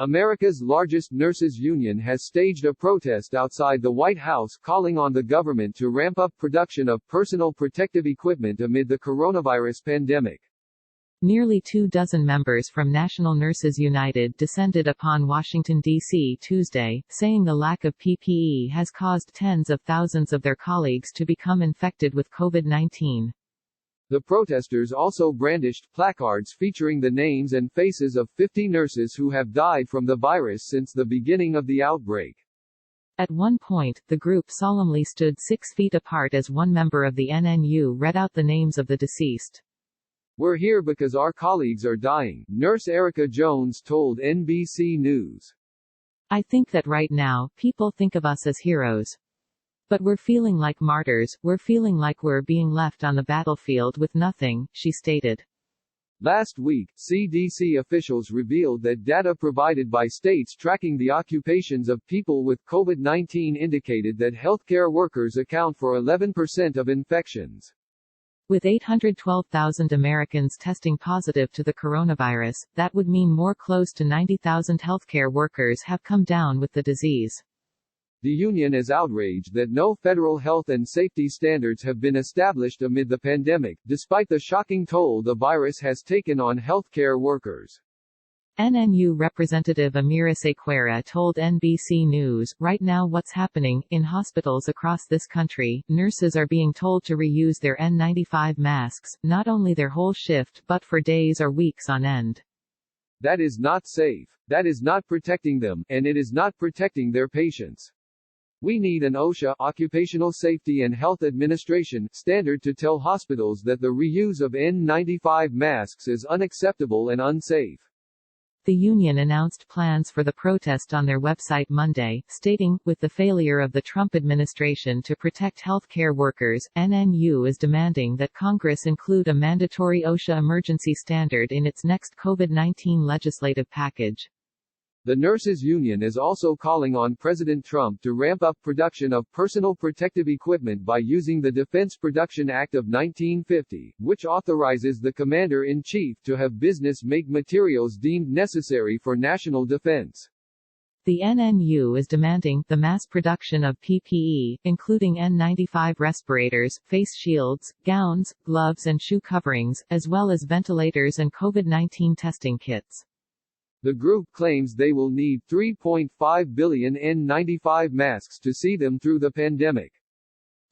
America's largest nurses union has staged a protest outside the White House calling on the government to ramp up production of personal protective equipment amid the coronavirus pandemic. Nearly 24 members from National Nurses United descended upon Washington, D.C. Tuesday, saying the lack of PPE has caused tens of thousands of their colleagues to become infected with COVID-19. The protesters also brandished placards featuring the names and faces of 50 nurses who have died from the virus since the beginning of the outbreak. At one point, the group solemnly stood 6 feet apart as one member of the NNU read out the names of the deceased. "We're here because our colleagues are dying," Nurse Erica Jones told NBC News. "I think that right now, people think of us as heroes. But we're feeling like martyrs, we're feeling like we're being left on the battlefield with nothing," she stated. Last week, CDC officials revealed that data provided by states tracking the occupations of people with COVID-19 indicated that healthcare workers account for 11% of infections. With 812,000 Americans testing positive to the coronavirus, that would mean more close to 90,000 healthcare workers have come down with the disease. The union is outraged that no federal health and safety standards have been established amid the pandemic, despite the shocking toll the virus has taken on healthcare workers. NNU Representative Amira Sequeira told NBC News, "Right now what's happening, in hospitals across this country, nurses are being told to reuse their N95 masks, not only their whole shift but for days or weeks on end. That is not safe. That is not protecting them, and it is not protecting their patients. We need an OSHA, Occupational Safety and Health Administration, standard to tell hospitals that the reuse of N95 masks is unacceptable and unsafe." The union announced plans for the protest on their website Monday, stating, "With the failure of the Trump administration to protect healthcare workers, NNU is demanding that Congress include a mandatory OSHA emergency standard in its next COVID-19 legislative package." The nurses union is also calling on President Trump to ramp up production of personal protective equipment by using the Defense Production Act of 1950, which authorizes the commander-in-chief to have business make materials deemed necessary for national defense. The NNU is demanding the mass production of PPE, including N95 respirators, face shields, gowns, gloves and shoe coverings, as well as ventilators and COVID-19 testing kits. The group claims they will need 3.5 billion N95 masks to see them through the pandemic.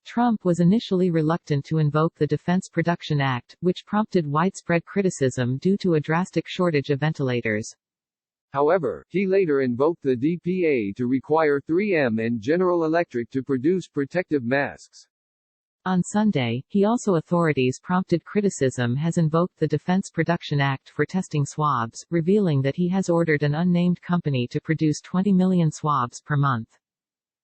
Trump was initially reluctant to invoke the Defense Production Act, which prompted widespread criticism due to a drastic shortage of ventilators. However, he later invoked the DPA to require 3M and General Electric to produce protective masks. On Sunday, authorities prompted criticism has invoked the Defense Production Act for testing swabs, revealing that he has ordered an unnamed company to produce 20 million swabs per month.